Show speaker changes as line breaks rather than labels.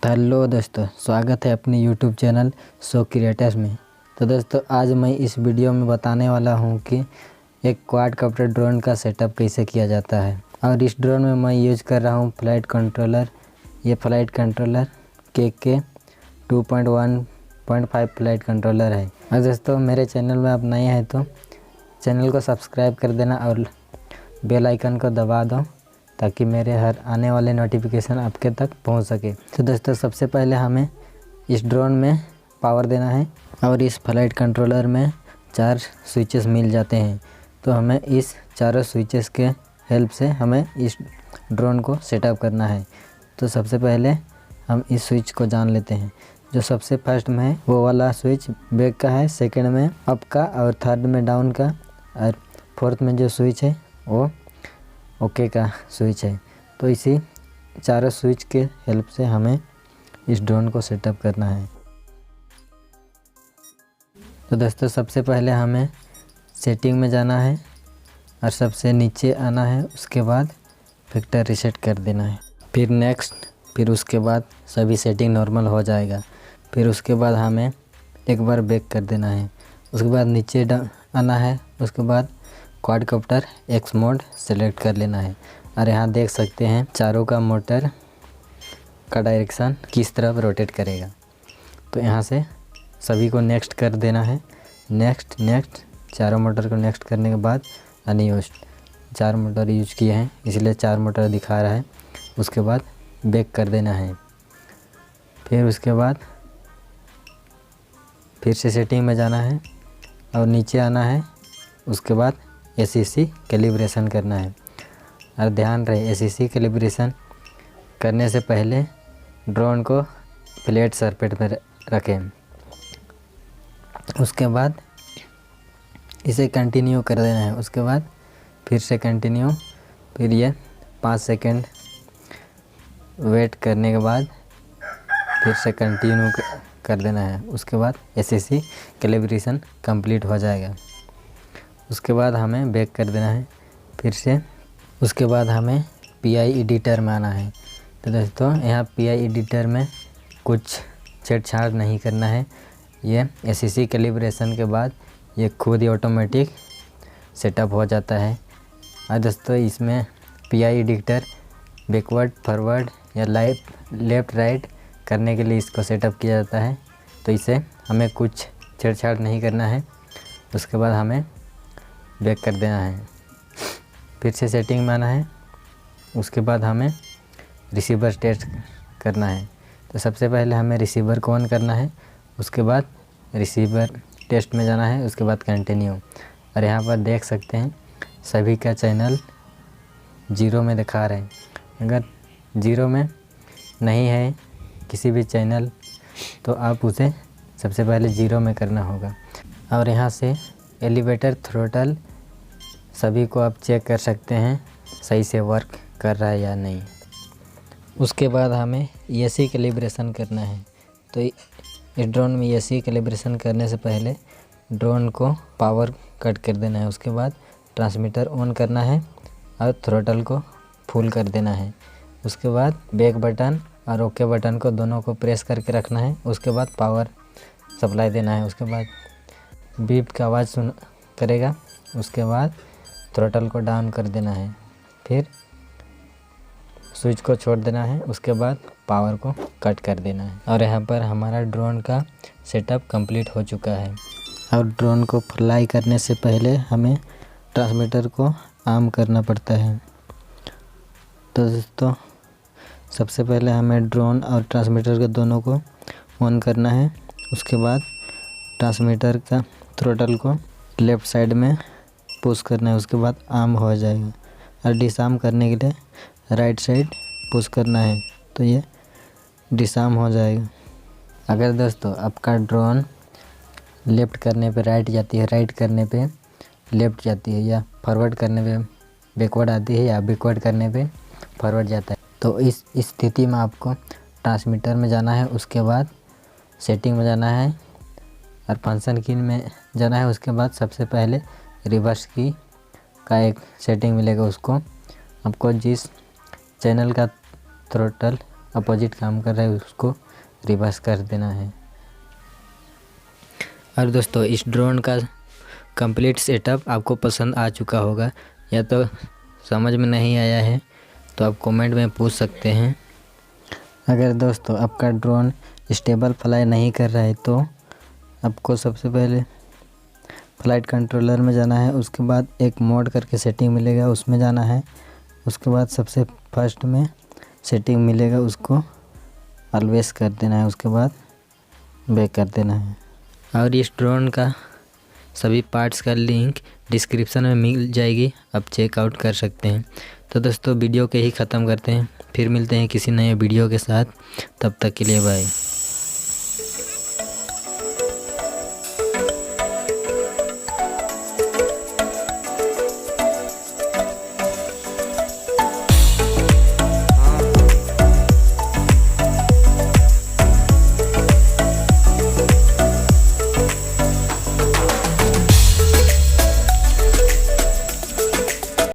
तो हेलो दोस्तों, स्वागत है अपने YouTube चैनल शो क्रिएटर्स में। तो दोस्तों आज मैं इस वीडियो में बताने वाला हूं कि एक क्वाडकॉप्टर ड्रोन का सेटअप कैसे किया जाता है। और इस ड्रोन में मैं यूज़ कर रहा हूं फ्लाइट कंट्रोलर। ये flight controller KK 2.1.5 flight controller है। और दोस्तों मेरे चैनल में आप नए हैं तो चैनल को सब्सक्राइब कर देना और बेल आइकन को दबा दो ताकि मेरे हर आने वाले नोटिफिकेशन आपके तक पहुंच सके। तो दोस्तों सबसे पहले हमें इस ड्रोन में पावर देना है और इस फ्लाइट कंट्रोलर में 4 स्विचेस मिल जाते हैं। तो हमें इस चारों स्विचेस के हेल्प से हमें इस ड्रोन को सेटअप करना है। तो सबसे पहले हम इस स्विच को जान लेते हैं। जो सबसे फर्स्ट में है वो वाला स्विच बैक का है, सेकेंड में अप का और थर्ड में डाउन का और फोर्थ में जो स्विच है वो ओके का स्विच है। तो इसी चारों स्विच के हेल्प से हमें इस ड्रोन को सेटअप करना है। तो दोस्तों सबसे पहले हमें सेटिंग में जाना है और सबसे नीचे आना है, उसके बाद फैक्टर रीसेट कर देना है, फिर नेक्स्ट, फिर उसके बाद सभी सेटिंग नॉर्मल हो जाएगा। फिर उसके बाद हमें एक बार बैक कर देना है, उसके बाद नीचे आना है, उसके बाद क्वाडकॉप्टर X मोड सेलेक्ट कर लेना है। और यहाँ देख सकते हैं चारों का मोटर का डायरेक्शन किस तरफ रोटेट करेगा। तो यहाँ से सभी को नेक्स्ट कर देना है, नेक्स्ट नेक्स्ट, चारों मोटर को नेक्स्ट करने के बाद अनयूज्ड 4 मोटर यूज किए हैं इसलिए 4 मोटर दिखा रहा है। उसके बाद बैक कर देना है, फिर उसके बाद फिर से सेटिंग में जाना है और नीचे आना है, उसके बाद ACC कैलिब्रेशन करना है। और ध्यान रहे ACC कैलिब्रेशन करने से पहले ड्रोन को फ्लैट सरफेस में रखें। उसके बाद इसे कंटिन्यू कर देना है, उसके बाद फिर से कंटिन्यू, फिर ये 5 सेकंड वेट करने के बाद फिर से कंटिन्यू कर देना है। उसके बाद ACC कैलिब्रेशन कंप्लीट हो जाएगा। उसके बाद हमें बैक कर देना है फिर से। उसके बाद हमें PI एडिटर में आना है। तो दोस्तों यहाँ PI एडिटर में कुछ छेड़छाड़ नहीं करना है। ये ACC कैलिब्रेशन के बाद ये खुद ही ऑटोमेटिक सेटअप हो जाता है। और दोस्तों इसमें PI एडिटर बैकवर्ड फॉरवर्ड या लेफ़्ट राइट करने के लिए इसको सेटअप किया जाता है। तो इसे हमें कुछ छेड़छाड़ नहीं करना है। उसके बाद हमें बैक कर देना है, फिर से सेटिंग में आना है, उसके बाद हमें रिसीवर टेस्ट करना है। तो सबसे पहले हमें रिसीवर को ऑन करना है, उसके बाद रिसीवर टेस्ट में जाना है, उसके बाद कंटिन्यू। और यहाँ पर देख सकते हैं सभी का चैनल 0 में दिखा रहे हैं। अगर 0 में नहीं है किसी भी चैनल तो आप उसे सबसे पहले 0 में करना होगा। और यहाँ से एलिवेटर थ्रोटल सभी को आप चेक कर सकते हैं सही से वर्क कर रहा है या नहीं। उसके बाद हमें AC कैलिब्रेशन करना है। तो इस ड्रोन में AC कैलिब्रेशन करने से पहले ड्रोन को पावर कट कर देना है, उसके बाद ट्रांसमीटर ऑन करना है और थ्रोटल को फुल कर देना है। उसके बाद बैक बटन और ओके बटन को दोनों को प्रेस करके रखना है। उसके बाद पावर सप्लाई देना है, उसके बाद बीप की आवाज़ सुन करेगा। उसके बाद थ्रोटल को डाउन कर देना है, फिर स्विच को छोड़ देना है, उसके बाद पावर को कट कर देना है। और यहाँ पर हमारा ड्रोन का सेटअप कंप्लीट हो चुका है। और ड्रोन को फ्लाई करने से पहले हमें ट्रांसमीटर को ऑन करना पड़ता है। तो दोस्तों सबसे पहले हमें ड्रोन और ट्रांसमीटर के दोनों को ऑन करना है, उसके बाद ट्रांसमीटर का थ्रोटल को लेफ़्ट साइड में पुश करना है, उसके बाद आर्म हो जाएगा। और डिसआर्म करने के लिए राइट साइड पुश करना है, तो ये डिसआर्म हो जाएगा। अगर दोस्तों आपका ड्रोन लेफ़्ट करने पे राइट जाती है, राइट करने पे लेफ़्ट जाती है, या फॉरवर्ड करने पे बैकवर्ड आती है, या बैकवर्ड करने पे फॉरवर्ड जाता है, तो इस स्थिति में आपको ट्रांसमीटर में जाना है, उसके बाद सेटिंग में जाना है और फंक्शन की में जाना है। उसके बाद सबसे पहले रिवर्स की का एक सेटिंग मिलेगा, उसको आपको जिस चैनल का थ्रोटल अपोजिट काम कर रहा है उसको रिवर्स कर देना है। और दोस्तों इस ड्रोन का कंप्लीट सेटअप आपको पसंद आ चुका होगा, या तो समझ में नहीं आया है तो आप कमेंट में पूछ सकते हैं। अगर दोस्तों आपका ड्रोन स्टेबल फ्लाई नहीं कर रहा है तो आपको सबसे पहले फ्लाइट कंट्रोलर में जाना है, उसके बाद एक मोड करके सेटिंग मिलेगा उसमें जाना है, उसके बाद सबसे फर्स्ट में सेटिंग मिलेगा उसको ऑलवेज कर देना है, उसके बाद बैक कर देना है। और इस ड्रोन का सभी पार्ट्स का लिंक डिस्क्रिप्शन में मिल जाएगी, आप चेकआउट कर सकते हैं। तो दोस्तों वीडियो के ही ख़त्म करते हैं, फिर मिलते हैं किसी नए वीडियो के साथ, तब तक के लिए बाय।